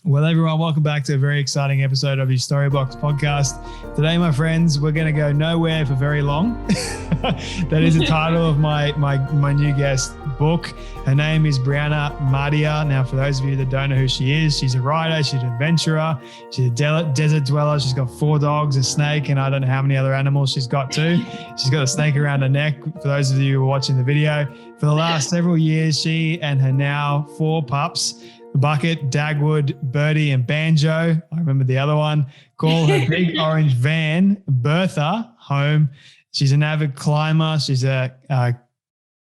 Well, everyone, welcome back to a very exciting episode of your Storybox podcast. Today, my friends, we're going to go nowhere for very long. That is the title of my new guest book. Her name is Brianna Madia. Now, for those of you that don't know who she is, she's a writer, she's an adventurer, she's a desert dweller. She's got 4 dogs, a snake, and I don't know how many other animals she's got too. She's got a snake around her neck. For those of you who are watching the video, for the last several years, she and her now 4 pups, Bucket, Dagwood, Birdie, and Banjo, I remember the other one, call her big orange van, Bertha, home. She's an avid climber. She's a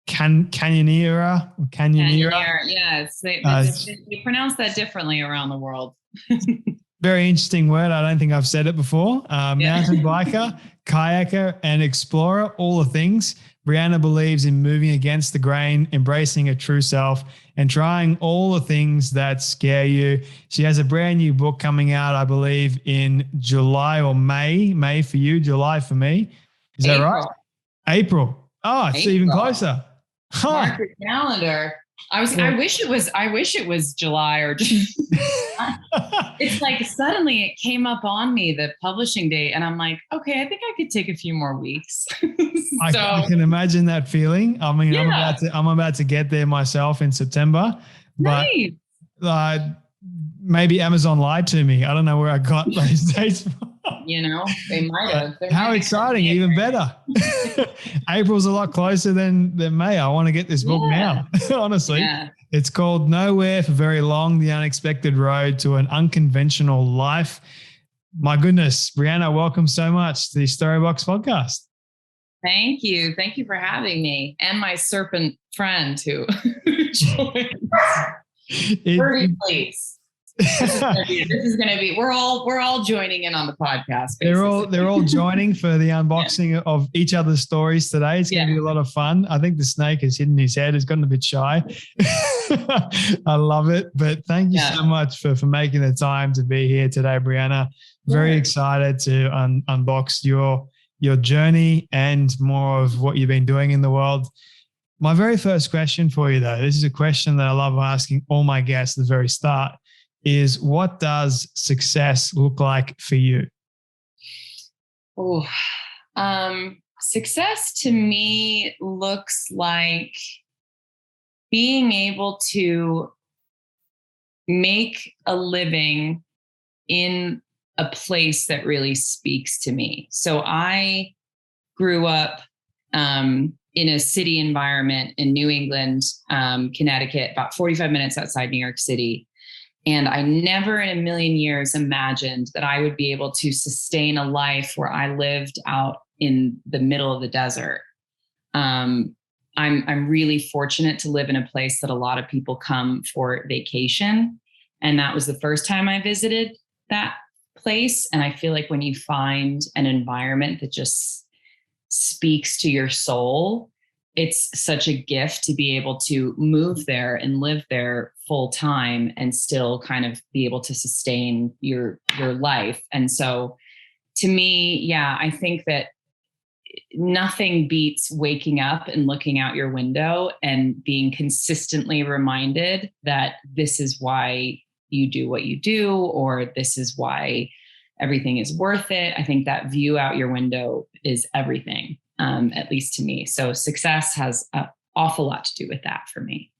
canyoneer. Yes, they pronounce that differently around the world. Very interesting word. I don't think I've said it before. Mountain biker, kayaker, and explorer, all the things. Brianna believes in moving against the grain, embracing her true self, and trying all the things that scare you. She has a brand new book coming out, I believe, in July or May. May for you, July for me. Is that right? April. Oh, it's even closer. Mark your calendar. I wish it was July or it's like suddenly it came up on me, the publishing date, and I'm like, okay, I think I could take a few more weeks. I can imagine that feeling. I mean, yeah. I'm about to get there myself in September, but maybe Amazon lied to me. I don't know where I got those dates from. They might have. How exciting, even better. April's a lot closer than May. I want to get this book now, honestly. Yeah. It's called Nowhere for Very Long, The Unexpected Road to an Unconventional Life. My goodness, Brianna, welcome so much to the Storybox podcast. Thank you. Thank you for having me and my serpent friend who joined. Birdie, please. This is going to be. We're all joining in on the podcast. Basically. They're all joining for the unboxing of each other's stories today. It's going to be a lot of fun. I think the snake has hidden his head. He's gotten a bit shy. I love it. But thank you so much for making the time to be here today, Brianna. Very excited to unbox your journey and more of what you've been doing in the world. My very first question for you, though, this is a question that I love asking all my guests at the very start, is what does success look like for you? Oh, success to me looks like being able to make a living in a place that really speaks to me. So I grew up in a city environment in New England, Connecticut, about 45 minutes outside New York City. And I never in a million years imagined that I would be able to sustain a life where I lived out in the middle of the desert. I'm really fortunate to live in a place that a lot of people come for vacation. And that was the first time I visited that place. And I feel like when you find an environment that just speaks to your soul, it's such a gift to be able to move there and live there full time and still kind of be able to sustain your life. And so to me, I think that nothing beats waking up and looking out your window and being consistently reminded that this is why you do what you do, or this is why everything is worth it. I think that view out your window is everything. At least to me. So success has an awful lot to do with that for me.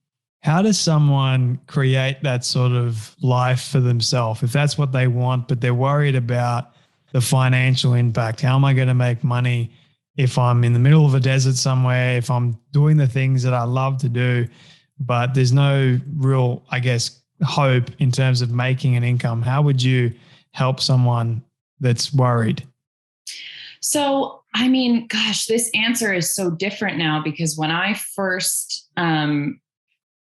How does someone create that sort of life for themselves? If that's what they want, but they're worried about the financial impact, how am I going to make money if I'm in the middle of a desert somewhere, if I'm doing the things that I love to do, but there's no real, I guess, hope in terms of making an income? How would you help someone that's worried? So, I mean, gosh, this answer is so different now because when I first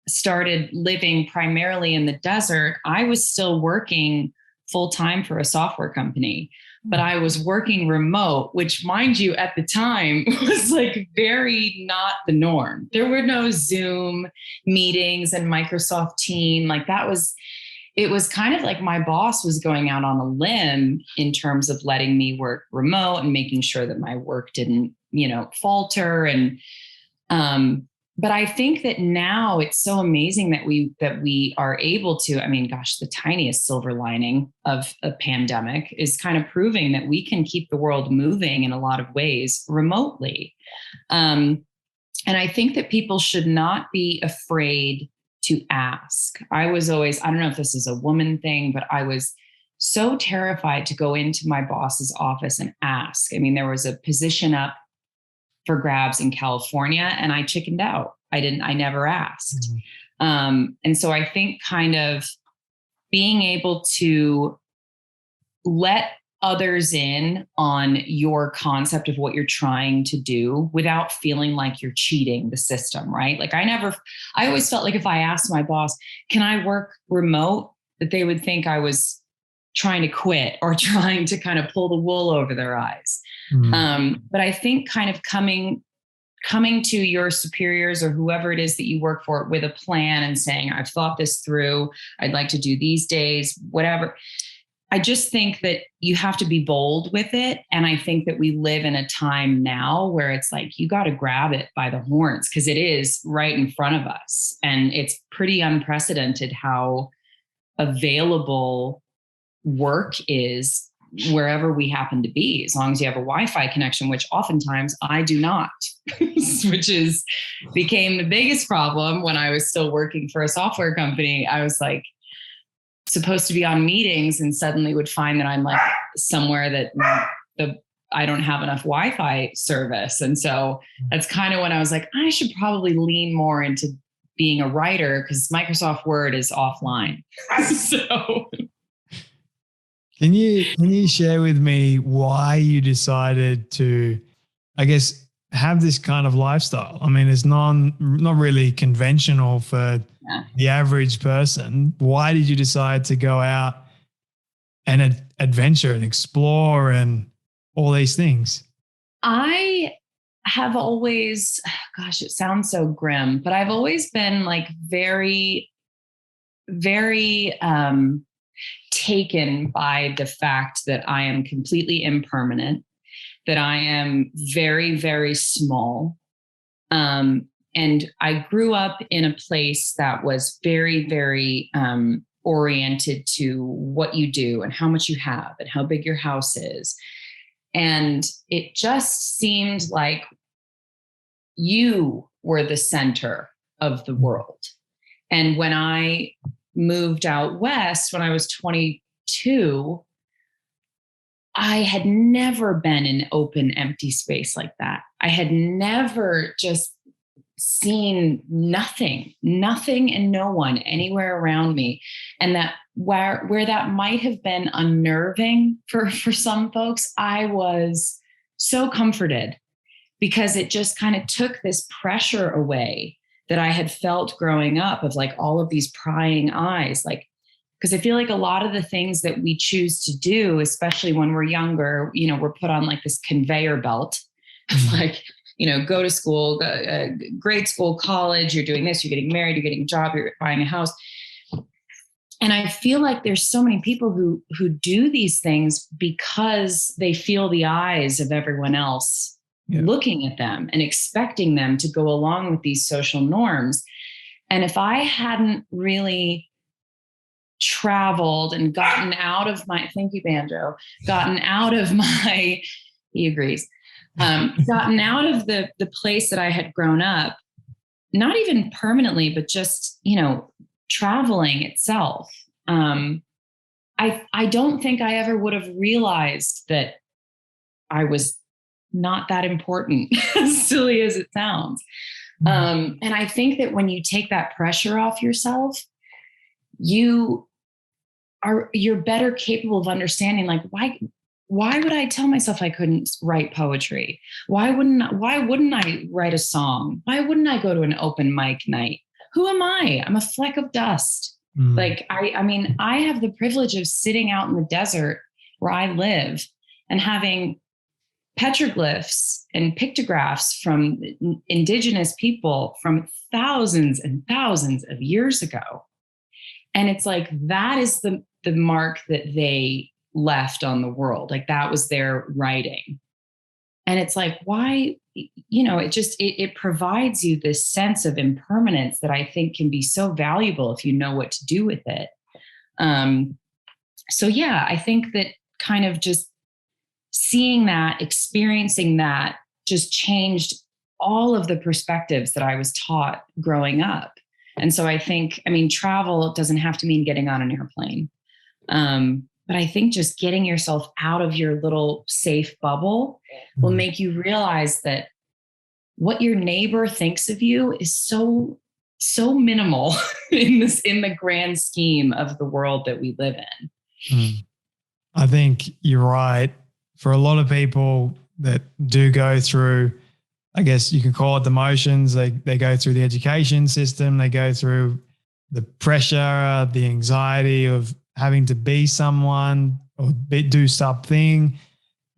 started living primarily in the desert, I was still working full time for a software company, but I was working remote, which, mind you, at the time was like very not the norm. There were no Zoom meetings and Microsoft Teams. Like it was kind of like my boss was going out on a limb in terms of letting me work remote and making sure that my work didn't, falter. And but I think that now it's so amazing that we are able to, I mean, gosh, the tiniest silver lining of a pandemic is kind of proving that we can keep the world moving in a lot of ways remotely. And I think that people should not be afraid to ask. I was always, I don't know if this is a woman thing, but I was so terrified to go into my boss's office and ask. I mean, there was a position up for grabs in California, and I chickened out. I never asked. And so I think kind of being able to let others in on your concept of what you're trying to do without feeling like you're cheating the system, right? Like I always felt like if I asked my boss, can I work remote, that they would think I was trying to quit or trying to kind of pull the wool over their eyes. But I think kind of coming to your superiors or whoever it is that you work for with a plan and saying, I've thought this through, I'd like to do these days, whatever. I just think that you have to be bold with it. And I think that we live in a time now where it's like, you got to grab it by the horns because it is right in front of us. And it's pretty unprecedented how available work is wherever we happen to be, as long as you have a Wi-Fi connection, which oftentimes I do not, which became the biggest problem when I was still working for a software company. I was like supposed to be on meetings and suddenly would find that I'm like somewhere that I don't have enough Wi-Fi service. And so that's kind of when I was like, I should probably lean more into being a writer because Microsoft Word is offline. So Can you share with me why you decided to, I guess, have this kind of lifestyle? I mean, it's not really conventional for the average person. Why did you decide to go out and adventure and explore and all these things? I have always, gosh, it sounds so grim, but I've always been like very, very, taken by the fact that I am completely impermanent, that I am very, very small. And I grew up in a place that was very, very oriented to what you do and how much you have and how big your house is. And it just seemed like you were the center of the world. And when I moved out west when I was 22, I had never been in open, empty space like that. I had never just seen nothing and no one anywhere around me. And that where that might have been unnerving for some folks, I was so comforted because it just kind of took this pressure away that I had felt growing up of like all of these prying eyes, like, because I feel like a lot of the things that we choose to do, especially when we're younger, you know, we're put on like this conveyor belt of like, you know, go to school, grade school, college, you're doing this, you're getting married, you're getting a job, you're buying a house. And I feel like there's so many people who do these things because they feel the eyes of everyone else looking at them and expecting them to go along with these social norms. And if I hadn't really traveled and gotten out of my, thank you, Banjo, gotten out of my, he agrees, gotten out of the place that I had grown up, not even permanently, but just, you know, traveling itself. I don't think I ever would have realized that I was not that important, as silly as it sounds. And I think that when you take that pressure off yourself, you're better capable of understanding, like, why would I tell myself I couldn't write poetry? Why wouldn't I write a song? Why wouldn't I go to an open mic night? Who am I? I'm a fleck of dust. Like, I mean, I have the privilege of sitting out in the desert where I live and having petroglyphs and pictographs from indigenous people from thousands and thousands of years ago. And it's like, that is the mark that they left on the world. Like, that was their writing. And it's like, why it provides you this sense of impermanence that I think can be so valuable if you know what to do with it. So yeah, I think that kind of just seeing that, experiencing that just changed all of the perspectives that I was taught growing up. And so I think, travel doesn't have to mean getting on an airplane. But I think just getting yourself out of your little safe bubble will make you realize that what your neighbor thinks of you is so minimal in the grand scheme of the world that we live in. I think you're right. For a lot of people that do go through, I guess you can call it the motions, they go through the education system, they go through the pressure, the anxiety of having to be someone or do something,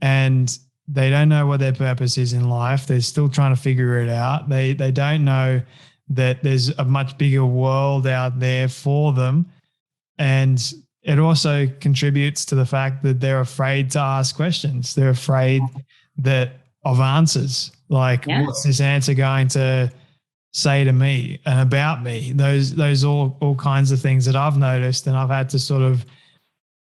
and they don't know what their purpose is in life. They're still trying to figure it out. They don't know that there's a much bigger world out there for them. And it also contributes to the fact that they're afraid to ask questions. They're afraid of answers. Like, what's this answer going to say to me and about me? Those all kinds of things that I've noticed, and I've had to sort of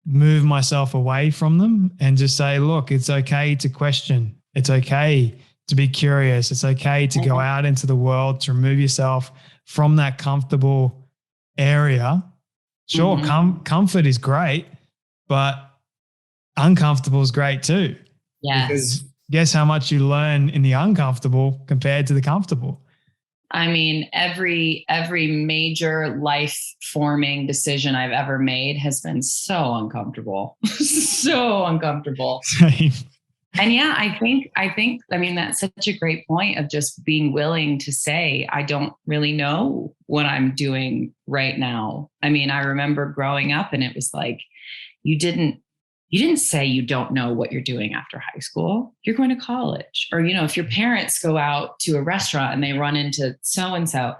move myself away from them and just say, look, it's okay to question. It's okay to be curious. It's okay to go out into the world, to remove yourself from that comfortable area. Sure, comfort is great, but uncomfortable is great too. Yes. Because guess how much you learn in the uncomfortable compared to the comfortable. Every major life forming decision I've ever made has been so uncomfortable, so uncomfortable. Same. And yeah, I think, that's such a great point of just being willing to say, I don't really know what I'm doing right now. I remember growing up and it was like, you didn't say you don't know what you're doing after high school. You're going to college. Or, if your parents go out to a restaurant and they run into so-and-so,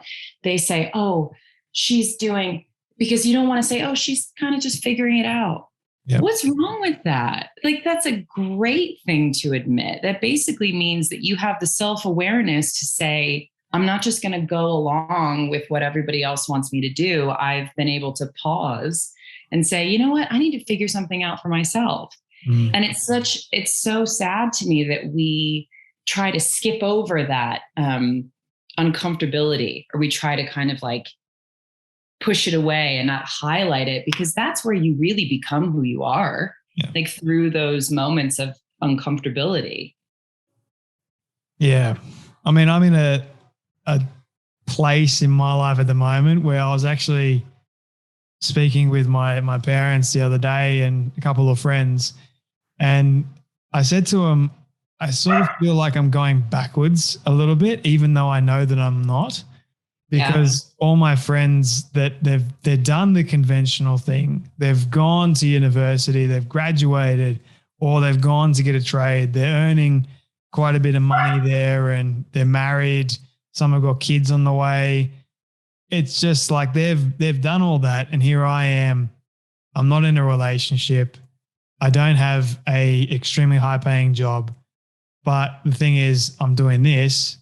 they say, oh, she's doing, because you don't want to say, oh, she's kind of just figuring it out. Yep. What's wrong with that? Like, that's a great thing to admit. That basically means that you have the self-awareness to say, I'm not just going to go along with what everybody else wants me to do. I've been able to pause and say, you know what, I need to figure something out for myself. And it's so sad to me that we try to skip over that uncomfortability, or we try to kind of like push it away and not highlight it, because that's where you really become who you are, like through those moments of uncomfortability. Yeah. I'm in a place in my life at the moment where I was actually speaking with my parents the other day and a couple of friends, and I said to them, I sort of feel like I'm going backwards a little bit, even though I know that I'm not, because all my friends that they've done the conventional thing, they've gone to university, they've graduated, or they've gone to get a trade. They're earning quite a bit of money there, and they're married. Some have got kids on the way. It's just like they've done all that, and here I am. I'm not in a relationship. I don't have a extremely high paying job. But the thing is, I'm doing this.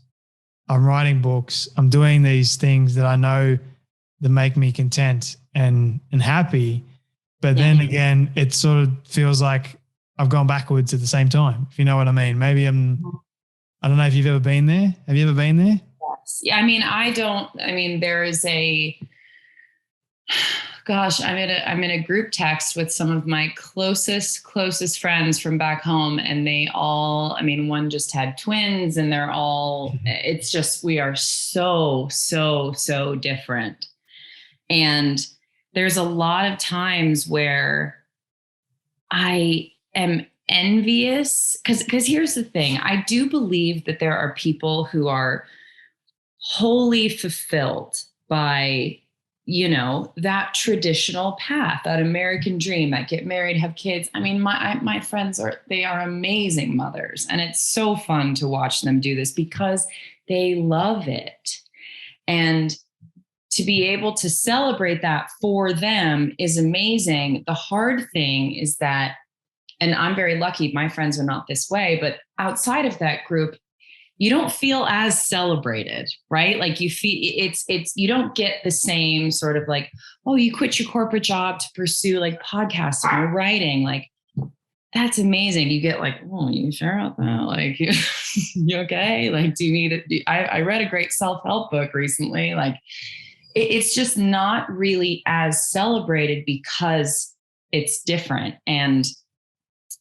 I'm writing books. I'm doing these things that I know that make me content and happy. But then again, it sort of feels like I've gone backwards at the same time, if you know what I mean. Maybe I don't know if you've ever been there. Have you ever been there? Yeah, there is I'm in a group text with some of my closest friends from back home, and they all, one just had twins, and they're all, it's just, we are so different. And there's a lot of times where I am envious, because here's the thing. I do believe that there are people who are wholly fulfilled by, that traditional path, that American dream, that get married, have kids. My friends they are amazing mothers, and it's so fun to watch them do this because they love it. And to be able to celebrate that for them is amazing. The hard thing is that, and I'm very lucky, my friends are not this way, but outside of that group, you don't feel as celebrated, right? Like you feel you don't get the same sort of like, oh, you quit your corporate job to pursue like podcasting or writing. Like, that's amazing. You get like, oh, you sure about that? Like, you okay? Like, do you need it? I read a great self-help book recently. Like, it's just not really as celebrated because it's different. And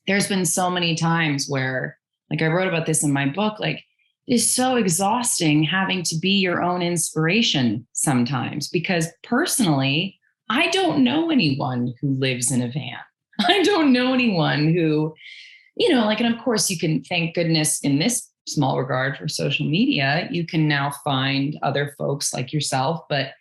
there's been so many times where, like I wrote about this in my book, like it's so exhausting having to be your own inspiration sometimes, because personally, I don't know anyone who lives in a van. I don't know anyone who, like, and of course you can, thank goodness in this small regard for social media, you can now find other folks like yourself. But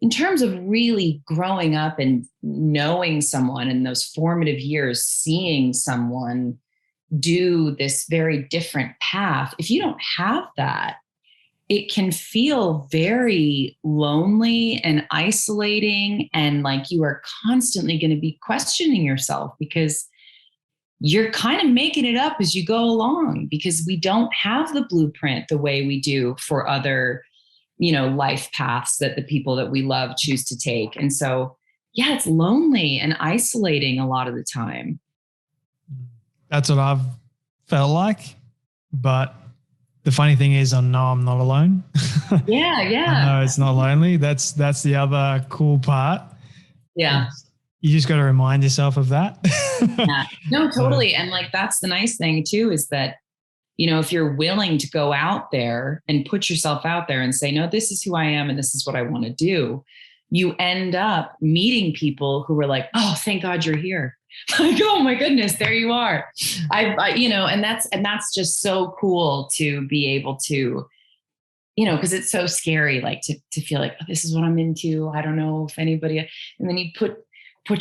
in terms of really growing up and knowing someone in those formative years, seeing someone do this very different path, if you don't have that, it can feel very lonely and isolating. And like you are constantly going to be questioning yourself because you're kind of making it up as you go along, because we don't have the blueprint the way we do for other, life paths that the people that we love choose to take. And so, yeah, it's lonely and isolating a lot of the time. That's what I've felt like. But the funny thing is, I know I'm not alone. Yeah. I know it's not lonely. That's the other cool part. Yeah. You just got to remind yourself of that. Yeah. No, totally. And like, that's the nice thing too, is that, if you're willing to go out there and put yourself out there and say, no, this is who I am and this is what I want to do, you end up meeting people who are like, oh, thank God you're here. Like, oh my goodness, there you are. And that's just so cool to be able to, because it's so scary, like to feel like, oh, this is what I'm into. I don't know if anybody, and then you put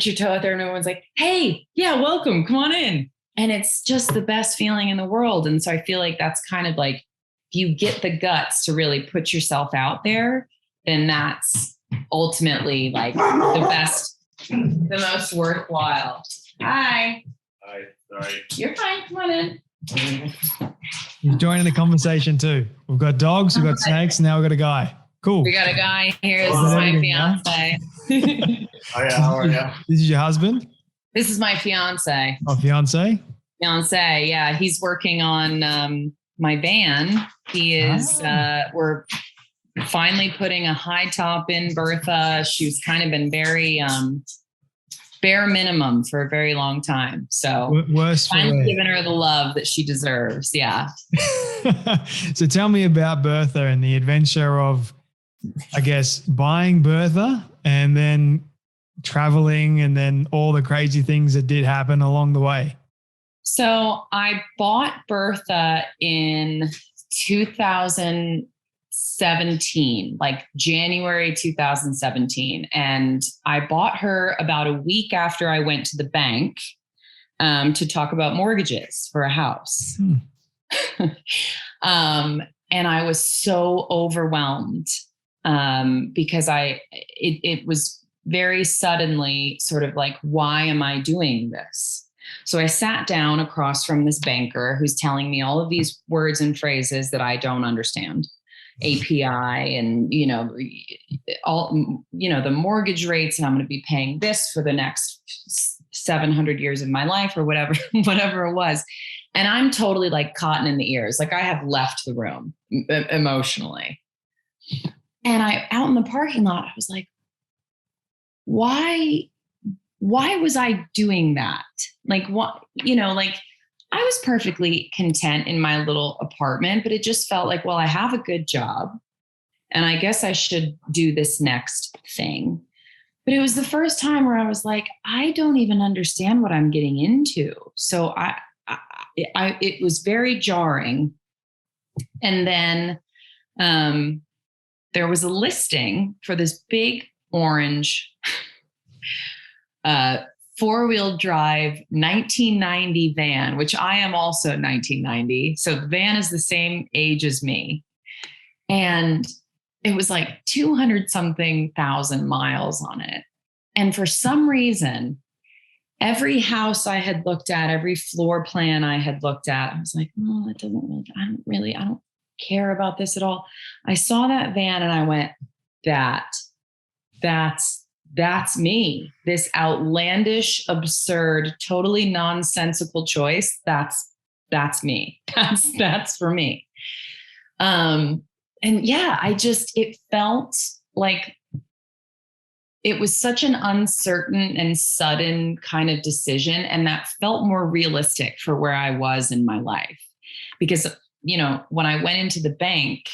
your toe out there and everyone's like, hey, yeah, welcome, come on in. And it's just the best feeling in the world. And so I feel like that's kind of like, if you get the guts to really put yourself out there, then that's ultimately like the best, the most worthwhile. Hi. Hi, sorry. You're fine, come on in. You're joining the conversation too. We've got dogs, we've got snakes, now we've got a guy. Cool. We got a guy here. This is my fiance. Oh yeah, how are you? This is your husband? This is my fiance. Oh, fiance? Fiance, yeah. He's working on my van. He is, we're finally putting a high top in Bertha. She's kind of been very bare minimum for a very long time. So finally giving her the love that she deserves. Yeah. So tell me about Bertha and the adventure of, I guess, buying Bertha and then traveling and then all the crazy things that did happen along the way. So I bought Bertha in 2017, like January 2017. And I bought her about a week after I went to the bank to talk about mortgages for a house. And I was so overwhelmed because it was very suddenly sort of like, why am I doing this? So I sat down across from this banker who's telling me all of these words and phrases that I don't understand. API and, all, the mortgage rates, and I'm going to be paying this for the next 700 years of my life or whatever it was. And I'm totally like cotton in the ears. Like I have left the room emotionally. And out in the parking lot, I was like, why was I doing that? Like what, like I was perfectly content in my little apartment, but it just felt like, well, I have a good job and I guess I should do this next thing. But it was the first time where I was like, I don't even understand what I'm getting into. So it was very jarring. And then there was a listing for this big orange four-wheel drive 1990 van, which I am also 1990. So the van is the same age as me. And it was like 200 something thousand miles on it. And for some reason, every house I had looked at, every floor plan I had looked at, I was like, oh, that doesn't really, I don't care about this at all. I saw that van and I went, that's me. This outlandish, absurd, totally nonsensical choice. That's me. That's for me. And yeah, it felt like it was such an uncertain and sudden kind of decision. And that felt more realistic for where I was in my life. Because, when I went into the bank,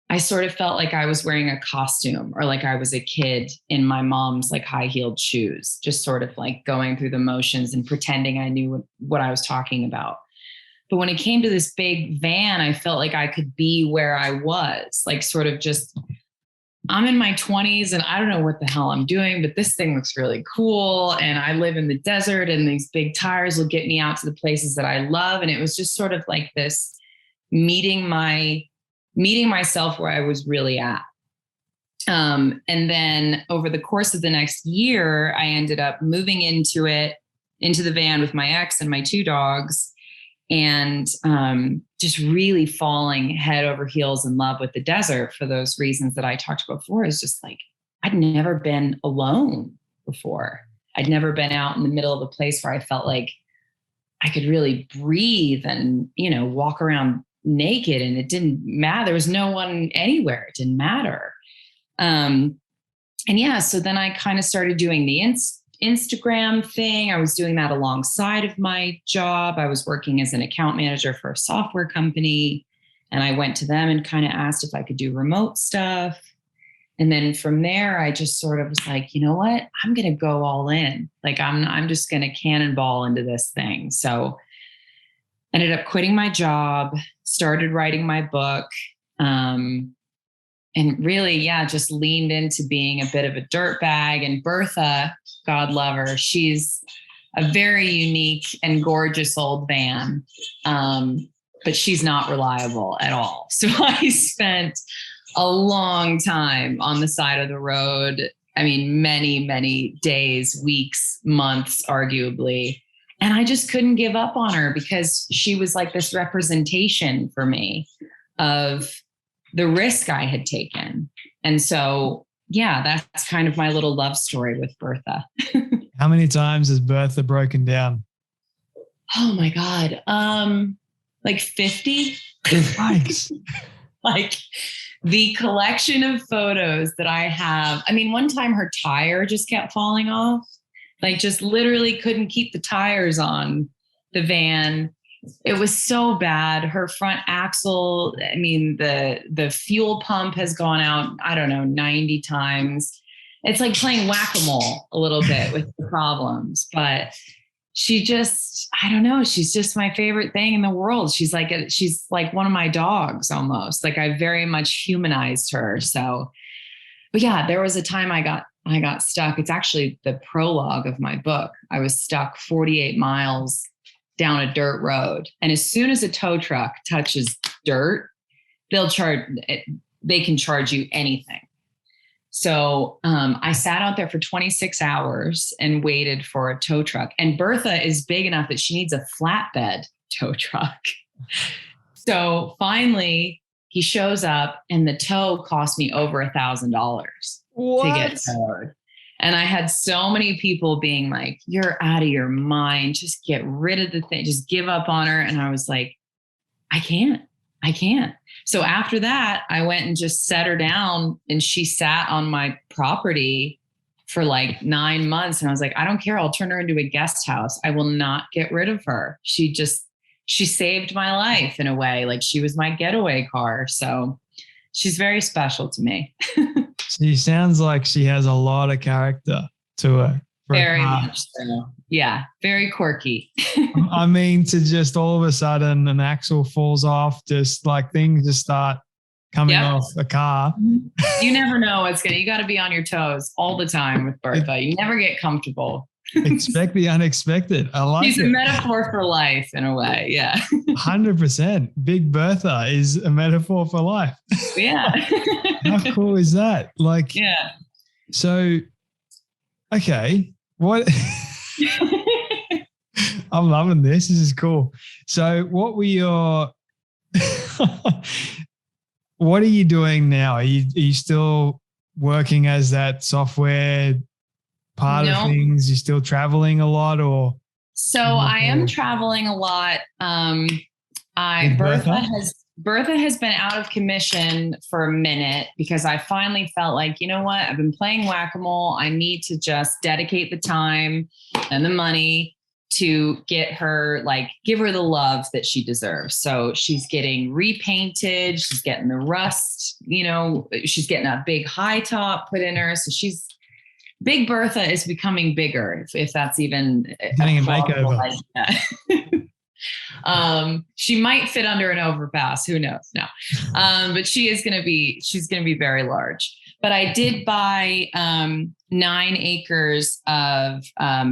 I sort of felt like I was wearing a costume, or like I was a kid in my mom's like high-heeled shoes, just sort of like going through the motions and pretending I knew what I was talking about. But when it came to this big van, I felt like I could be where I was, like sort of just, I'm in my 20s and I don't know what the hell I'm doing, but this thing looks really cool. And I live in the desert and these big tires will get me out to the places that I love. And it was just sort of like this meeting myself where I was really at. And then over the course of the next year, I ended up moving into the van with my ex and my 2 dogs, and just really falling head over heels in love with the desert for those reasons that I talked about before. Is just like, I'd never been alone before. I'd never been out in the middle of a place where I felt like I could really breathe and, walk around naked, and it didn't matter. There was no one anywhere. It didn't matter. And yeah, so then I kind of started doing the Instagram thing. I was doing that alongside of my job. I was working as an account manager for a software company, and I went to them and kind of asked if I could do remote stuff. And then from there, I just sort of was like, you know what? I'm going to go all in. Like I'm just going to cannonball into this thing. So ended up quitting my job, started writing my book, and really, just leaned into being a bit of a dirtbag. And Bertha, God love her, she's a very unique and gorgeous old van, but she's not reliable at all. So I spent a long time on the side of the road. I mean, many, many days, weeks, months, arguably. And I just couldn't give up on her because she was like this representation for me of the risk I had taken. And so, that's kind of my little love story with Bertha. How many times has Bertha broken down? Oh my God. Like 50. Nice. Like the collection of photos that I have. I mean, one time her tire just kept falling off. Like just literally couldn't keep the tires on the van. It was so bad. Her front axle, I mean, the fuel pump has gone out, I don't know, 90 times. It's like playing whack-a-mole a little bit with the problems, but she just, I don't know. She's just my favorite thing in the world. She's like one of my dogs almost. Like I very much humanized her. So, but yeah, there was a time I got stuck. It's actually the prologue of my book. I was stuck 48 miles down a dirt road. And as soon as a tow truck touches dirt, they can charge you anything. So I sat out there for 26 hours and waited for a tow truck. And Bertha is big enough that she needs a flatbed tow truck. So finally he shows up and the tow cost me over $1,000 to get towed. And I had so many people being like, you're out of your mind. Just get rid of the thing. Just give up on her. And I was like, I can't. So after that, I went and just set her down and she sat on my property for like 9 months. And I was like, I don't care. I'll turn her into a guest house. I will not get rid of her. She saved my life in a way. Like she was my getaway car. So she's very special to me. She sounds like she has a lot of character to her. Very much so. Yeah, very quirky. I mean, to just all of a sudden an axle falls off, just like things just start coming off the car. You never know you got to be on your toes all the time with Bertha. You never get comfortable. Expect the unexpected. I like it. She's a metaphor for life in a way. Yeah. 100%. Big Bertha is a metaphor for life. Yeah. How cool is that? Like, yeah. So, okay. What? I'm loving this. This is cool. So what were your, What are you doing now? Are you still working as that software part of No. things? You still traveling a lot, or? So I am traveling a lot. Bertha? Bertha has been out of commission for a minute because I finally felt like, you know what? I've been playing whack-a-mole. I need to just dedicate the time and the money to get her, like, give her the love that she deserves. So she's getting repainted. She's getting the rust, she's getting a big high top put in her. So Big Bertha is becoming bigger, if that's even getting a makeover. She might fit under an overpass. Who knows? No. But she's going to be very large. But I did buy 9 acres of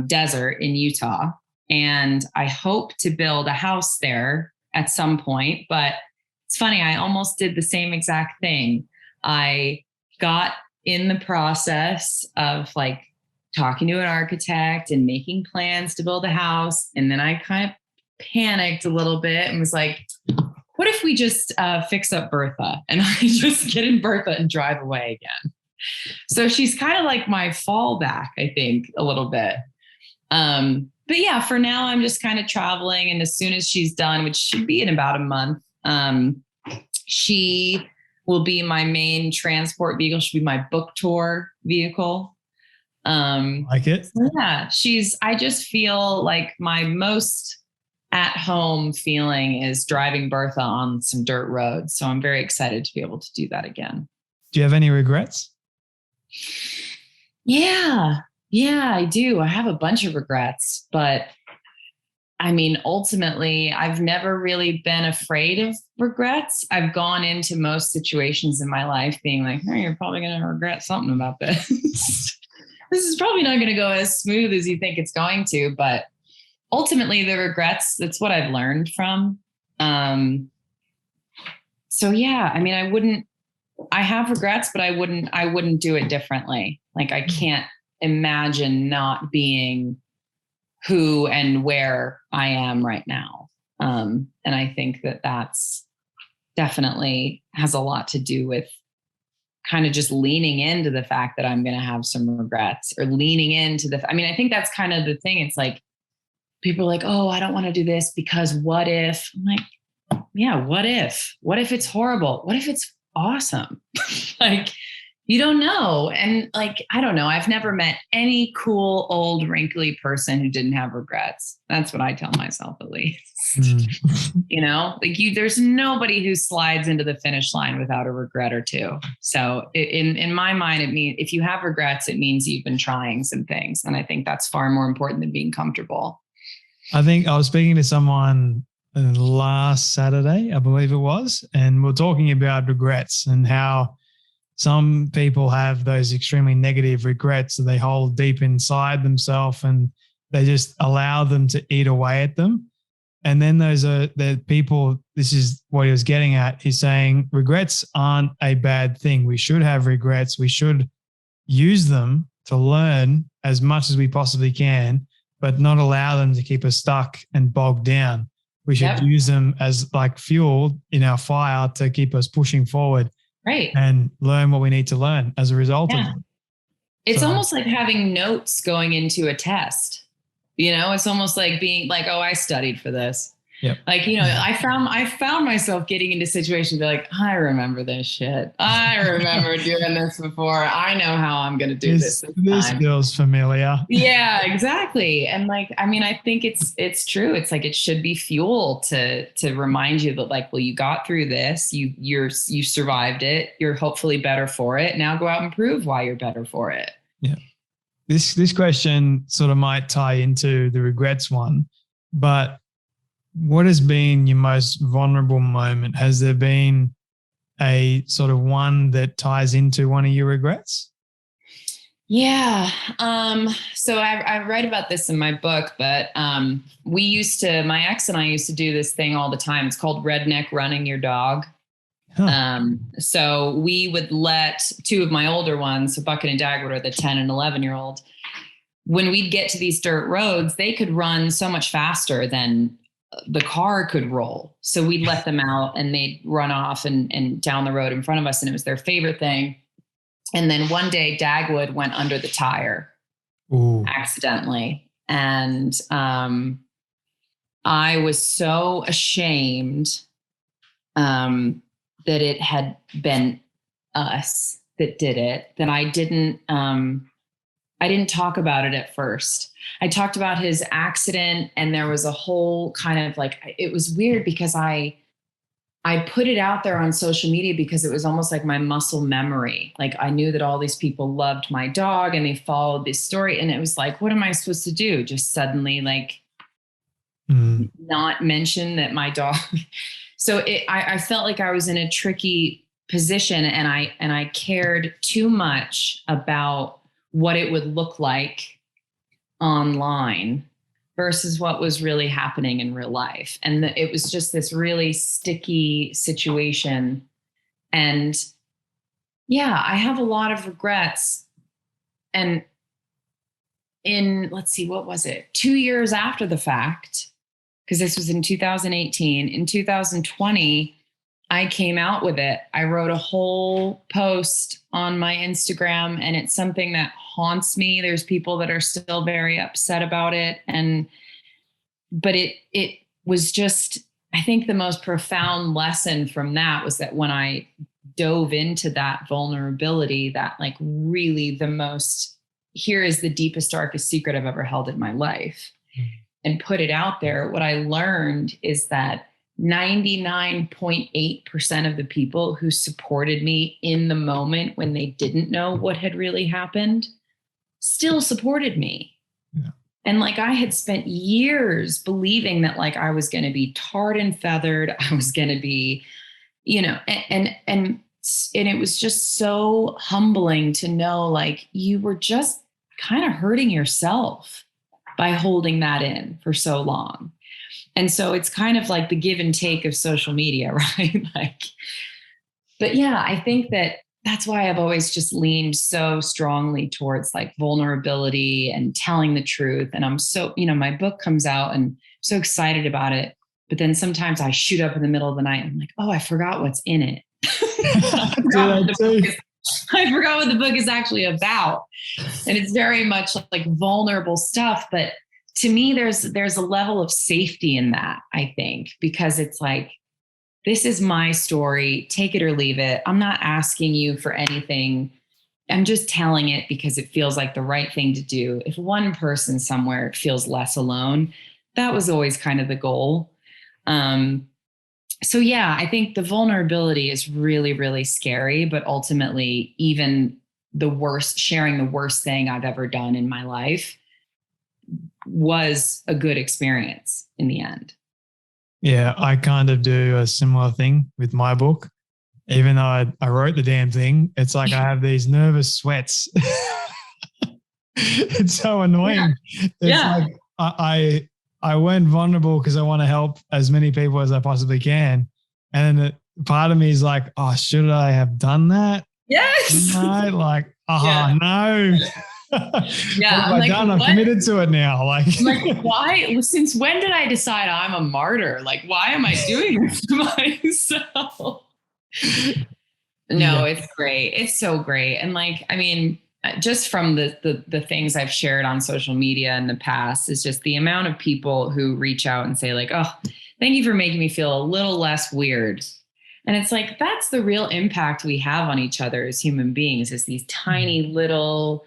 desert in Utah. And I hope to build a house there at some point. But it's funny, I almost did the same exact thing. I got in the process of like talking to an architect and making plans to build a house. And then I kind of panicked a little bit and was like, what if we just fix up Bertha and I just get in Bertha and drive away again? So she's kind of like my fallback, I think, a little bit. But yeah, for now, I'm just kind of traveling. And as soon as she's done, which should be in about a month, she will be my main transport vehicle. She'll be my book tour vehicle. Like it? Yeah, I just feel like my most at home feeling is driving Bertha on some dirt roads. So I'm very excited to be able to do that again. Do you have any regrets? Yeah, I do. I have a bunch of regrets, but I mean, ultimately, I've never really been afraid of regrets. I've gone into most situations in my life being like, oh, you're probably going to regret something about this. This is probably not going to go as smooth as you think it's going to, but ultimately the regrets, that's what I've learned from. So yeah, I mean, I have regrets, but I wouldn't do it differently. Like I can't imagine not being who and where I am right now. And I think that's definitely has a lot to do with kind of just leaning into the fact that I'm going to have some regrets, or leaning into I think that's kind of the thing. It's like, people are like, oh, I don't want to do this because what if? I'm like, yeah, what if? What if it's horrible? What if it's awesome? Like, you don't know. And like, I don't know. I've never met any cool, old, wrinkly person who didn't have regrets. That's what I tell myself, at least. Like there's nobody who slides into the finish line without a regret or two. So in my mind, it means if you have regrets, it means you've been trying some things. And I think that's far more important than being comfortable. I think I was speaking to someone last Saturday, I believe it was, and we're talking about regrets and how some people have those extremely negative regrets that they hold deep inside themselves and they just allow them to eat away at them. And then those are the people, this is what he was getting at. He's saying regrets aren't a bad thing. We should have regrets. We should use them to learn as much as we possibly can, but not allow them to keep us stuck and bogged down. We should use them as like fuel in our fire to keep us pushing forward. Right. And learn what we need to learn as a result of it. It's almost like having notes going into a test. It's almost like being like, oh, I studied for this. Yep. Like, I found myself getting into situations like, I remember this shit. I remember doing this before. I know how I'm going to do this feels familiar. Yeah, exactly. And like, I mean, I think it's true. It's like, it should be fuel to remind you that like, well, you got through this, you survived it. You're hopefully better for it. Now go out and prove why you're better for it. Yeah. This question sort of might tie into the regrets one, but what has been your most vulnerable moment? Has there been a sort of one that ties into one of your regrets? Yeah. So I write about this in my book, but my ex and I used to do this thing all the time. It's called redneck running your dog. Huh. So we would let 2 of my older ones, so Bucket and Dagwood, are the 10 and 11-year-old. When we'd get to these dirt roads, they could run so much faster than the car could roll. So we'd let them out and they'd run off and down the road in front of us. And it was their favorite thing. And then one day Dagwood went under the tire. Ooh. Accidentally. And I was so ashamed that it had been us that did it, that I didn't talk about it at first. I talked about his accident, and there was a whole kind of like, it was weird because I put it out there on social media because it was almost like my muscle memory. Like I knew that all these people loved my dog and they followed this story. And it was like, what am I supposed to do? Just suddenly like not mention that my dog. So I felt like I was in a tricky position, and I cared too much about what it would look like online versus what was really happening in real life. And it was just this really sticky situation. And yeah, I have a lot of regrets. And let's see, what was it? 2 years after the fact, because this was in 2018, in 2020, I came out with it. I wrote a whole post on my Instagram, and it's something that haunts me. There's people that are still very upset about it. But it was just, I think the most profound lesson from that was that when I dove into that vulnerability, that like really here is the deepest, darkest secret I've ever held in my life, and put it out there. What I learned is that 99.8% of the people who supported me in the moment when they didn't know what had really happened still supported me. Yeah. And like I had spent years believing that like I was going to be tarred and feathered. I was going to be, and it was just so humbling to know like you were just kind of hurting yourself by holding that in for so long. And so it's kind of like the give and take of social media, right? But yeah, I think that's why I've always just leaned so strongly towards like vulnerability and telling the truth. And I'm so, my book comes out and I'm so excited about it. But then sometimes I shoot up in the middle of the night and I'm like, oh, I forgot what's in it. I forgot what the book is actually about. And it's very much like vulnerable stuff. But to me, there's a level of safety in that, I think, because it's like, this is my story, take it or leave it. I'm not asking you for anything. I'm just telling it because it feels like the right thing to do. If one person somewhere feels less alone, that was always kind of the goal. So yeah, I think the vulnerability is really, really scary, but ultimately even sharing the worst thing I've ever done in my life was a good experience in the end. Yeah, I kind of do a similar thing with my book. Even though I wrote the damn thing, it's like I have these nervous sweats. It's so annoying. Yeah. It's like I went vulnerable because I want to help as many people as I possibly can. And then part of me is like, oh, should I have done that? Yes. No, like, no. Yeah, what have I done? I'm committed to it now. Like why? Since when did I decide I'm a martyr? Like, why am I doing this to myself? No, It's great. It's so great. And like, I mean, just from the things I've shared on social media in the past, is just the amount of people who reach out and say like, oh, thank you for making me feel a little less weird. And it's like, that's the real impact we have on each other as human beings, is these tiny little,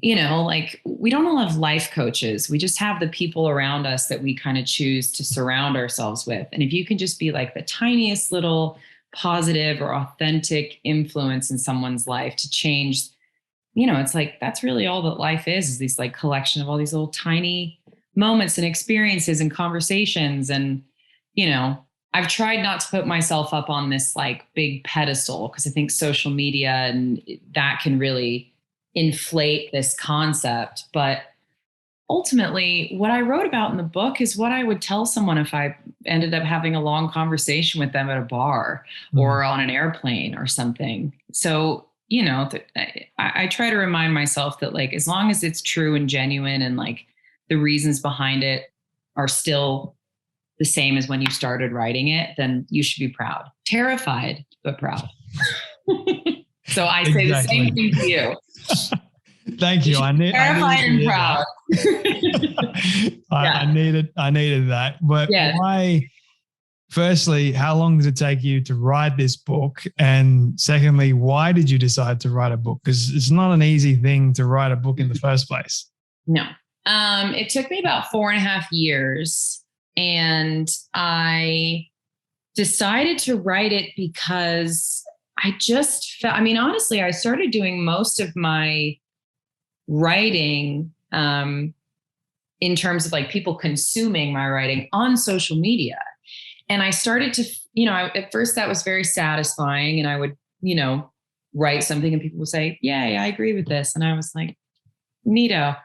like we don't all have life coaches. We just have the people around us that we kind of choose to surround ourselves with. And if you can just be like the tiniest little positive or authentic influence in someone's life to change, it's like, that's really all that life is these like collection of all these little tiny moments and experiences and conversations. And, I've tried not to put myself up on this like big pedestal, because I think social media and that can really inflate this concept. But ultimately, what I wrote about in the book is what I would tell someone if I ended up having a long conversation with them at a bar or on an airplane or something. So, I try to remind myself that like, as long as it's true and genuine and like the reasons behind it are still the same as when you started writing it, then you should be proud. Terrified, but proud. So I say the same thing to you. Thank you. Terrified and proud. I needed that. But why? Firstly, how long did it take you to write this book? And secondly, why did you decide to write a book? Because it's not an easy thing to write a book in the first place. No. It took me about 4.5 years, and I decided to write it because I just felt, honestly, I started doing most of my writing in terms of like people consuming my writing on social media. And I started to, at first that was very satisfying. And I would, write something and people would say, yay, I agree with this. And I was like, neato.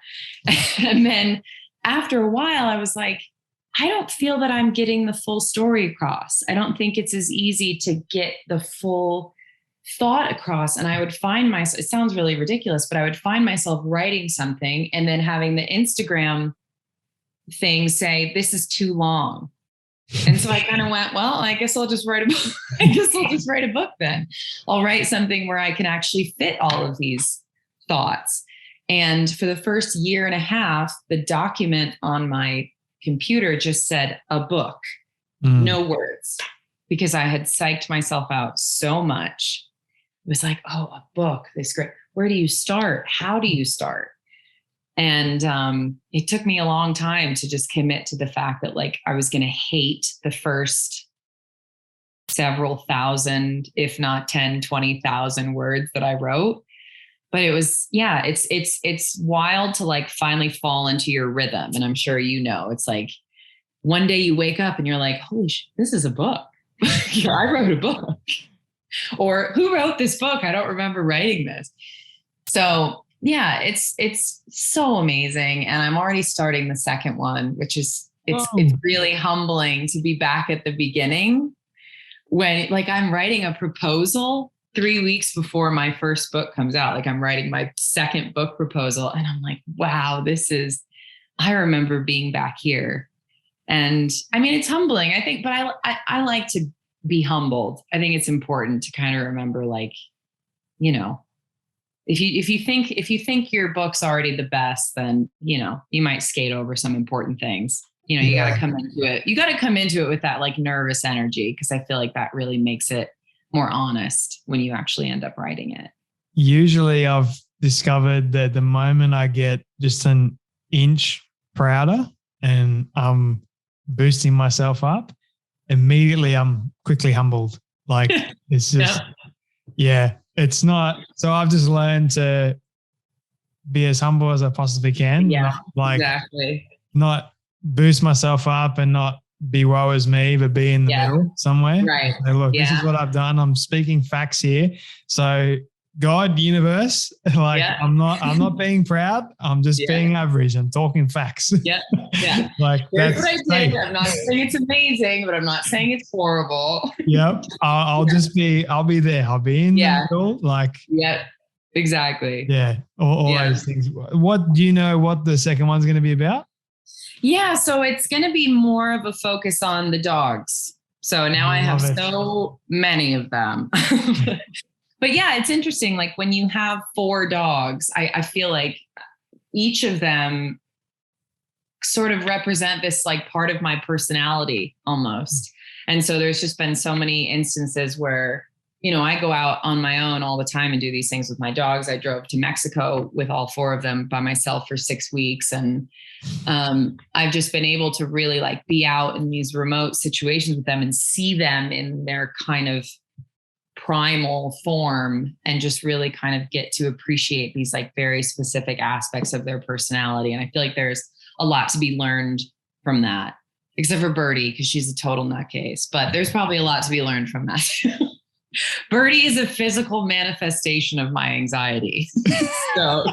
And then after a while, I was like, I don't feel that I'm getting the full story across. I don't think it's as easy to get the full thought across. And I would find myself, it sounds really ridiculous, but I would find myself writing something and then having the Instagram thing say, this is too long. And so I kind of went, well, I guess I'll just write a book. Then. I'll write something where I can actually fit all of these thoughts. And for the first 1.5 years, the document on my computer just said a book, no words, because I had psyched myself out so much. It was like, oh, a book, this great. Where do you start? How do you start? And it took me a long time to just commit to the fact that like I was going to hate the first several thousand, if not 10, 20,000 words that I wrote. But it was, it's wild to like finally fall into your rhythm. And I'm sure it's like one day you wake up and you're like, holy shit, this is a book. I wrote a book. Or who wrote this book? I don't remember writing this. So yeah, it's so amazing. And I'm already starting the second one, which is, it's really humbling to be back at the beginning when like I'm writing a proposal 3 weeks before my first book comes out. Like I'm writing my second book proposal and I'm like, wow, I remember being back here. And it's humbling, I think, but I like to be humbled. I think it's important to kind of remember, like, if you think your book's already the best, then, you might skate over some important things. You got to come into it. You got to come into it with that like nervous energy, because I feel like that really makes it more honest when you actually end up writing it. Usually I've discovered that the moment I get just an inch prouder and I'm boosting myself up, immediately I'm quickly humbled. Like it's just, it's not. So I've just learned to be as humble as I possibly can. Yeah, exactly. Not boost myself up and not be woe is me, but be in the middle somewhere. Right. Say, look, this is what I've done. I'm speaking facts here. So God, universe, I'm not being proud. I'm just being average. I'm talking facts. Yeah. Like here's what I did. I'm not saying it's amazing, but I'm not saying it's horrible. Yep. I'll be there. I'll be in the middle. Like, exactly. Yeah. All those things. What do you know what the second one's going to be about? Yeah. So it's going to be more of a focus on the dogs. So now I have so many of them. But yeah, it's interesting. Like when you have 4 dogs, I feel like each of them sort of represent this like part of my personality almost. And so there's just been so many instances where, I go out on my own all the time and do these things with my dogs. I drove to Mexico with all 4 of them by myself for 6 weeks. And I've just been able to really like be out in these remote situations with them and see them in their kind of primal form and just really kind of get to appreciate these like very specific aspects of their personality. And I feel like there's a lot to be learned from that, except for Birdie, because she's a total nutcase, but there's probably a lot to be learned from that too. Birdie is a physical manifestation of my anxiety. So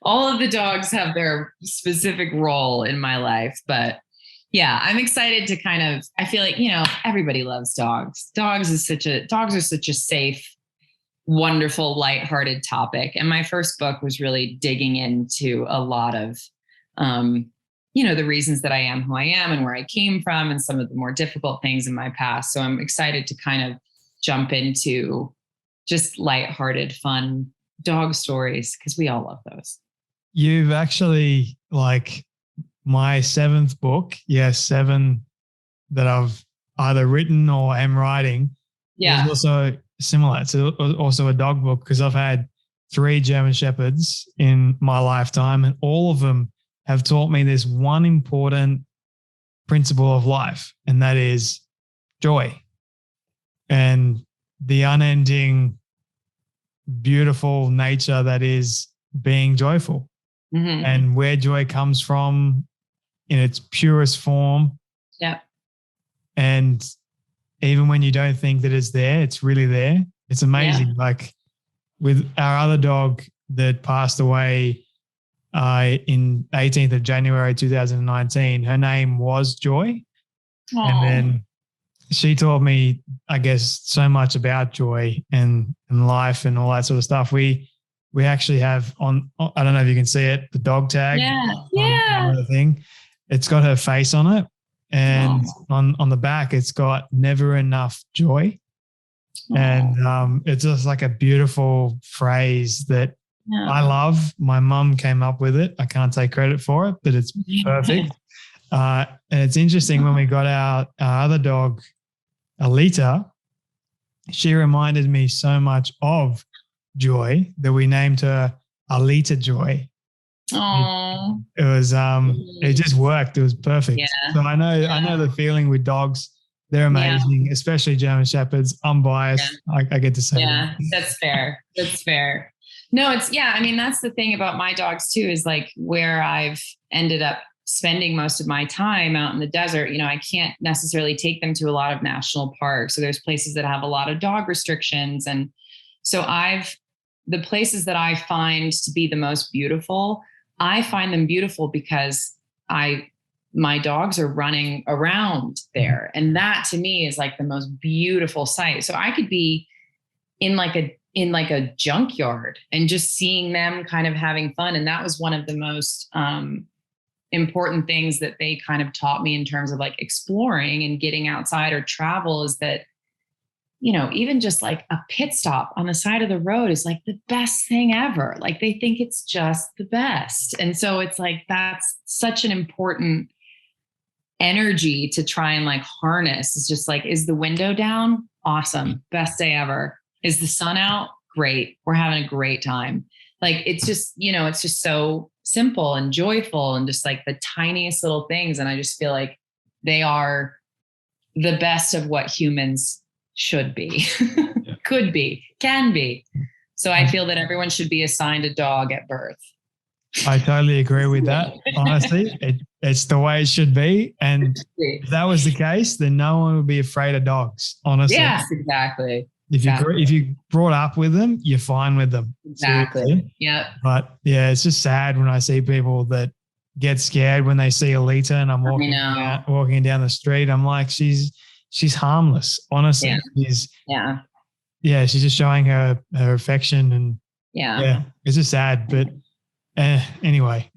all of the dogs have their specific role in my life, but yeah, I'm excited to kind of, I feel like, everybody loves dogs. Dogs are such a safe, wonderful, lighthearted topic. And my first book was really digging into a lot of, the reasons that I am who I am and where I came from and some of the more difficult things in my past. So I'm excited to kind of jump into just lighthearted, fun dog stories because we all love those. You've actually, like, my 7th book, 7 that I've either written or am writing, is also similar. It's also a dog book because I've had 3 German Shepherds in my lifetime, and all of them have taught me this one important principle of life, and that is joy and the unending, beautiful nature that is being joyful. Mm-hmm. And where joy comes from in its purest form. Yeah. And even when you don't think that it's there, it's really there. It's amazing. Like with our other dog that passed away in 18th of January 2019, her name was Joy. Aww. And then she taught me, I guess, so much about joy and life and all that sort of stuff. We actually have on, I don't know if you can see it, the dog tag. On the thing. It's got her face on it. And on the back, it's got never enough joy. And it's just like a beautiful phrase that I love. My mum came up with it. I can't take credit for it, but it's perfect. And it's interesting when we got our other dog, Alita, she reminded me so much of Joy that we named her Alita Joy. Oh, it was it just worked. It was perfect. Yeah. So I know the feeling with dogs. They're amazing, especially German Shepherds. Unbiased. Yeah. I get to say that. That's fair. That's fair. No, it's I mean, that's the thing about my dogs too, is like where I've ended up spending most of my time out in the desert. I can't necessarily take them to a lot of national parks. So there's places that have a lot of dog restrictions. And so the places that I find to be the most beautiful, I find them beautiful because my dogs are running around there. And that to me is like the most beautiful sight. So I could be in like a junkyard and just seeing them kind of having fun. And that was one of the most important things that they kind of taught me in terms of like exploring and getting outside or travel, is that, even just like a pit stop on the side of the road is like the best thing ever. Like they think it's just the best. And so it's like, that's such an important energy to try and like harness. It's just like, is the window down? Awesome. Best day ever. Is the sun out? Great. We're having a great time. Like, it's just, it's just so simple and joyful and just like the tiniest little things. And I just feel like they are the best of what humans should be, could be, can be. So I feel that everyone should be assigned a dog at birth. I totally agree with that. Honestly, it's the way it should be. And if that was the case, then no one would be afraid of dogs. Honestly. Yes, exactly. If you brought up with them, you're fine with them. Exactly. Yeah. But yeah, it's just sad when I see people that get scared when they see Alita and I'm walking down the street. I'm like, she's harmless. Honestly, she's just showing her affection and it's just sad. But anyway,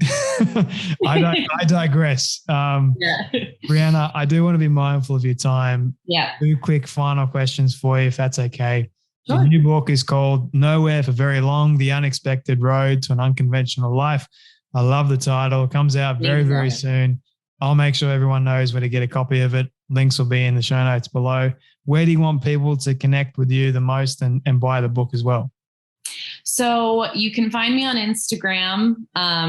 I digress. Brianna, I do want to be mindful of your time. Yeah. 2 quick final questions for you, if that's okay. Sure. The new book is called Nowhere for Very Long, The Unexpected Road to an Unconventional Life. I love the title. It comes out very, very soon. I'll make sure everyone knows where to get a copy of it. Links will be in the show notes below. Where do you want people to connect with you the most and buy the book as well? So you can find me on Instagram.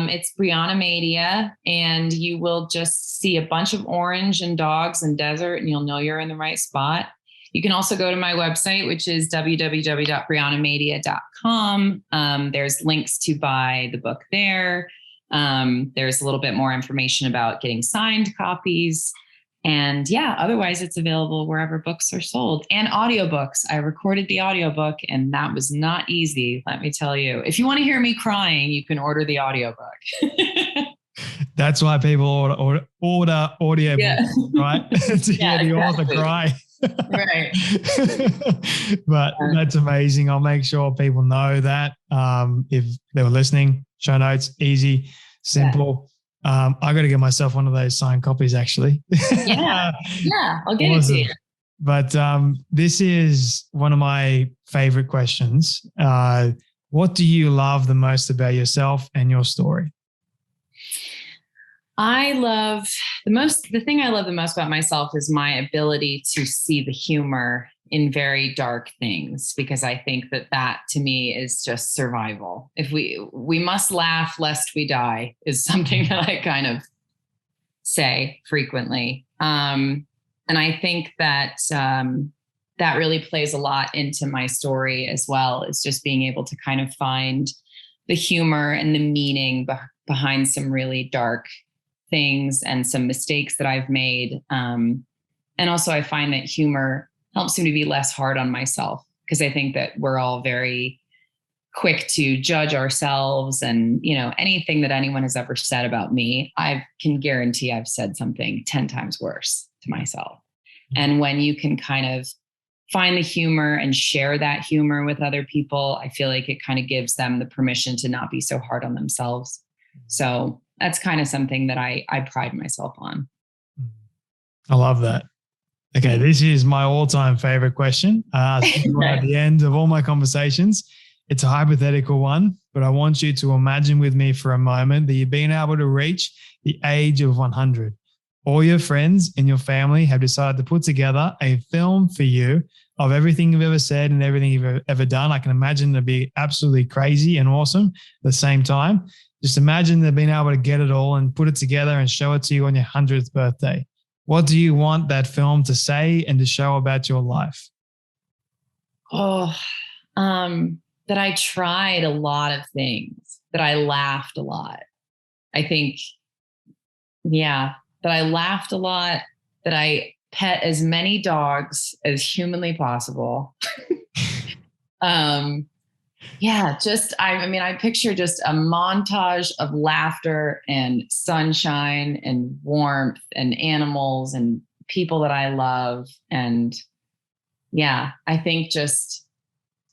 It's Brianna Madia, and you will just see a bunch of orange and dogs and desert, and you'll know you're in the right spot. You can also go to my website, which is www.briannamadia.com. There's links to buy the book there. There's a little bit more information about getting signed copies. And otherwise it's available wherever books are sold, and audiobooks. I recorded the audiobook and that was not easy. Let me tell you, if you want to hear me crying, you can order the audiobook. That's why people order audiobooks, right? To hear the author cry. Right. But that's amazing. I'll make sure people know that if they were listening. Show notes, easy, simple. I got to get myself one of those signed copies, actually. Yeah, I'll get it to you. But this is one of my favorite questions. What do you love the most about yourself and your story? The thing I love the most about myself is my ability to see the humor in very dark things, because I think that to me is just survival. If we must laugh lest we die is something that I kind of say frequently. And I think that that really plays a lot into my story as well. It's just being able to kind of find the humor and the meaning behind some really dark things and some mistakes that I've made. And also I find that humor helps me to be less hard on myself, because I think that we're all very quick to judge ourselves, and, anything that anyone has ever said about me, I can guarantee I've said something 10 times worse to myself. And when you can kind of find the humor and share that humor with other people, I feel like it kind of gives them the permission to not be so hard on themselves. So that's kind of something that I pride myself on. I love that. Okay, this is my all-time favorite question. At the end of all my conversations. It's a hypothetical one, but I want you to imagine with me for a moment that you've been able to reach the age of 100. All your friends and your family have decided to put together a film for you of everything you've ever said and everything you've ever done. I can imagine it'd be absolutely crazy and awesome at the same time. Just imagine they've been able to get it all and put it together and show it to you on your 100th birthday. What do you want that film to say and to show about your life? That I tried a lot of things, that I laughed a lot. I think, that I laughed a lot, that I pet as many dogs as humanly possible. I picture just a montage of laughter and sunshine and warmth and animals and people that I love. And I think just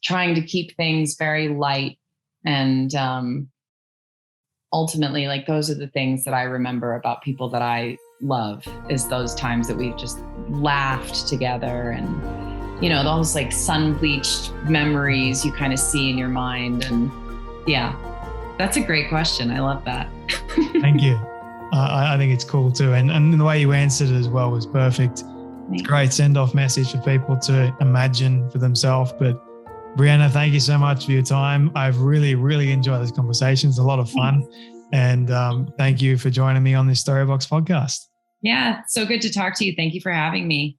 trying to keep things very light. And ultimately, like, those are the things that I remember about people that I love, is those times that we've just laughed together, and those like sun-bleached memories you kind of see in your mind. And that's a great question. I love that. Thank you. I think it's cool too. And the way you answered it as well was perfect. It's a great send-off message for people to imagine for themselves. But Brianna, thank you so much for your time. I've really, really enjoyed this conversation. It's a lot of fun. And thank you for joining me on this Storybox podcast. Yeah, so good to talk to you. Thank you for having me.